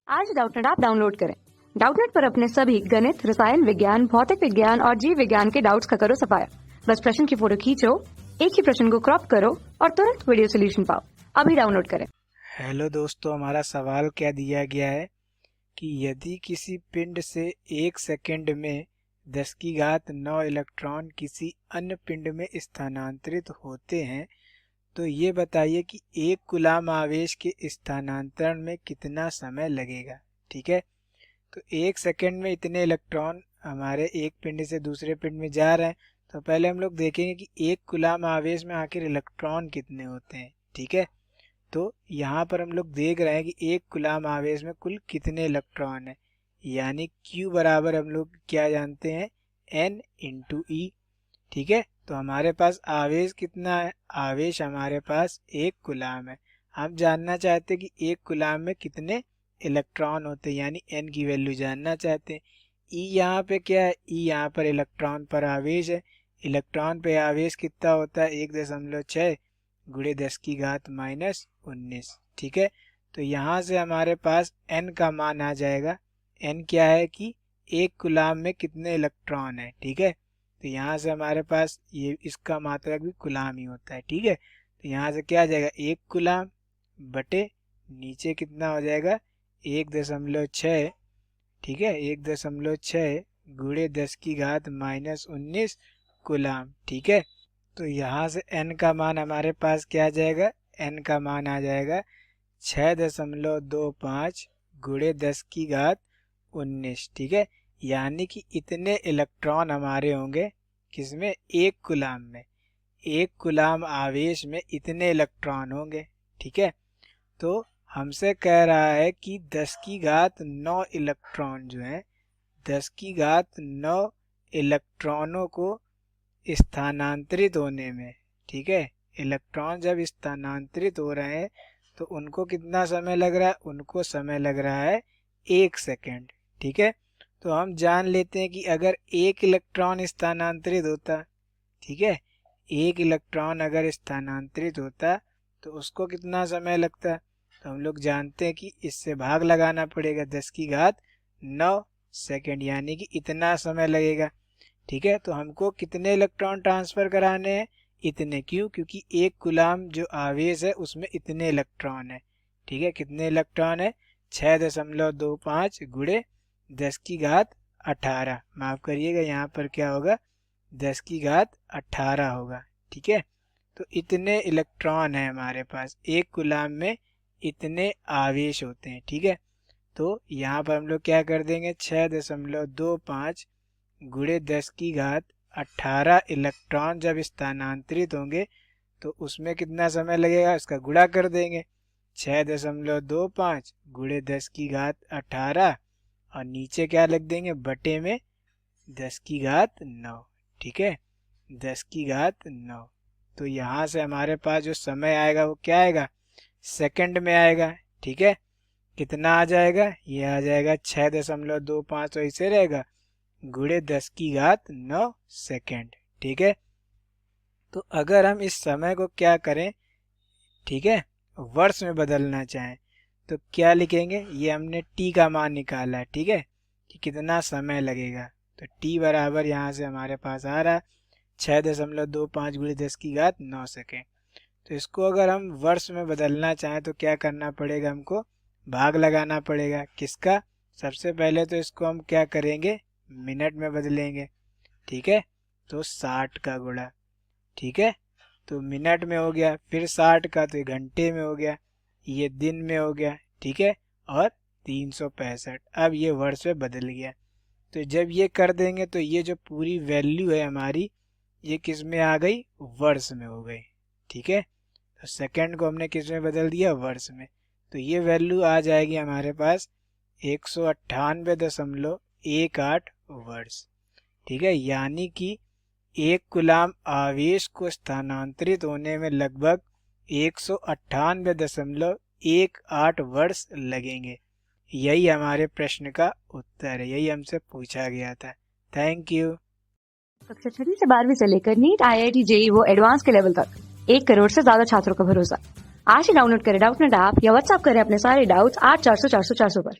आज Doubtnut app download करें। Doubtnut पर अपने सभी गणित, रसायन विज्ञान, भौतिक विज्ञान और जीव विज्ञान के डाउट्स का करो सफाया। बस प्रश्न की फोटो खींचो, एक ही प्रश्न को क्रॉप करो और तुरंत वीडियो सोल्यूशन पाओ। अभी डाउनलोड करें। हेलो दोस्तों, हमारा सवाल क्या दिया गया है कि यदि किसी पिंड से 1 सेकंड में 10 की घात 9 इलेक्ट्रॉन किसी अन्य पिंड में स्थानांतरित होते हैं तो ये बताइए कि 1 कूलाम आवेश के स्थानांतरण में कितना समय लगेगा। ठीक है, तो 1 सेकंड में इतने इलेक्ट्रॉन हमारे एक पिंड से दूसरे पिंड में जा रहे हैं। तो पहले हम लोग देखेंगे कि 1 कूलाम आवेश में आखिर इलेक्ट्रॉन कितने होते हैं। ठीक है, तो यहाँ पर हम लोग देख रहे हैं कि 1 कूलाम आवेश में कुल कितने इलेक्ट्रॉन है, यानी Q बराबर हम लोग क्या जानते हैं, N इंटू E। ठीक है, तो हमारे पास आवेश कितना है, आवेश हमारे पास 1 कूलाम है। हम जानना चाहते हैं कि 1 कूलाम में कितने इलेक्ट्रॉन होते हैं, यानी N की वैल्यू जानना चाहते हैं। E यहाँ पे क्या है, E यहाँ पर इलेक्ट्रॉन पर आवेश है। इलेक्ट्रॉन पे आवेश कितना होता है, 1.6 गुणे 10 की घात -19। ठीक है, तो यहाँ से हमारे पास N का मान आ जाएगा। N क्या है कि 1 कूलाम में कितने इलेक्ट्रॉन है। ठीक है, तो यहाँ से हमारे पास ये इसका मात्रक भी कूलाम ही होता है। ठीक है, तो यहाँ से क्या आ जाएगा, 1 कूलाम बटे नीचे कितना हो जाएगा 1.6। ठीक है, 1.6 गुणे 10 की घात -19 कूलाम। ठीक है, तो यहाँ से N का मान हमारे पास क्या आ जाएगा, N का मान आ जाएगा 6.25 गुणे 10 की घात 19। ठीक है, यानी कि इतने इलेक्ट्रॉन हमारे होंगे किसमें, 1 कूलाम में। 1 कूलाम आवेश में इतने इलेक्ट्रॉन होंगे। ठीक है, तो हमसे कह रहा है कि 10 की घात 9 इलेक्ट्रॉन जो है, 10 की घात 9 इलेक्ट्रॉनों को स्थानांतरित होने में, ठीक है, इलेक्ट्रॉन जब स्थानांतरित हो रहे हैं तो उनको कितना समय लग रहा है, उनको समय लग रहा है 1 सेकेंड। ठीक है, तो हम जान लेते हैं कि अगर 1 इलेक्ट्रॉन स्थानांतरित होता, ठीक है, 1 इलेक्ट्रॉन अगर स्थानांतरित होता तो उसको कितना समय लगता, तो हम लोग जानते हैं कि इससे भाग लगाना पड़ेगा, 10 की घात 9 सेकेंड, यानी कि इतना समय लगेगा। ठीक है, तो हमको कितने इलेक्ट्रॉन ट्रांसफर कराने हैं, इतने। क्यों, क्योंकि 1 कूलाम जो आवेश है उसमें इतने इलेक्ट्रॉन है। ठीक है, कितने इलेक्ट्रॉन है, 6.25 गुणे 10 की घात 18, माफ करिएगा यहाँ पर क्या होगा, 10 की घात 18 होगा। ठीक है, तो इतने इलेक्ट्रॉन है हमारे पास, 1 कूलाम में इतने आवेश होते हैं। ठीक है, तो यहाँ पर हम लोग क्या कर देंगे, 6.25 गुणे 10 की घात 18 इलेक्ट्रॉन जब स्थानांतरित होंगे तो उसमें कितना समय लगेगा, इसका गुणा कर देंगे, 6.25 गुणे 10 की घात 18 और नीचे क्या लिख देंगे, बटे में 10 की घात 9। ठीक है, 10 की घात 9। तो यहाँ से हमारे पास जो समय आएगा वो क्या आएगा, सेकंड में आएगा। ठीक है, कितना आ जाएगा, ये आ जाएगा 6.25, तो ऐसे रहेगा गुणे 10 की घात 9 सेकेंड। ठीक है, तो अगर हम इस समय को क्या करें, ठीक है, वर्ष में बदलना चाहें तो क्या लिखेंगे, ये हमने t का मान निकाला है। ठीक है, कि कितना समय लगेगा, तो t बराबर यहाँ से हमारे पास आ रहा है 6.25 गुणे 10 की घात 9 सेकेंड। तो इसको अगर हम वर्ष में बदलना चाहें तो क्या करना पड़ेगा, हमको भाग लगाना पड़ेगा। किसका, सबसे पहले तो इसको हम क्या करेंगे, मिनट में बदलेंगे। ठीक है, तो 60 का गुणा, ठीक है, तो मिनट में हो गया, फिर 60 का तो घंटे में हो गया, ये दिन में हो गया। ठीक है, और 365, अब ये वर्ष में बदल गया। तो जब ये कर देंगे तो ये जो पूरी वैल्यू है हमारी, ये किस में आ गई, वर्ष में हो गई। ठीक है, तो सेकंड को हमने किस में बदल दिया, वर्ष में, तो ये वैल्यू आ जाएगी हमारे पास 198.18 वर्ष। ठीक है, यानी कि 1 कूलाम आवेश को स्थानांतरित होने में लगभग 198.18 वर्ष लगेंगे। यही हमारे प्रश्न का उत्तर है, यही हमसे पूछा गया था। Thank you. कक्षा 6 से 12वीं से लेकर नीट, IIT, JEE वो एडवांस के लेवल तक 1 करोड़ से ज्यादा छात्रों का भरोसा। आज ही डाउनलोड करें डाउटनेट ऐप या व्हाट्सएप करें अपने सारे डाउट्स 8400 400 400 पर।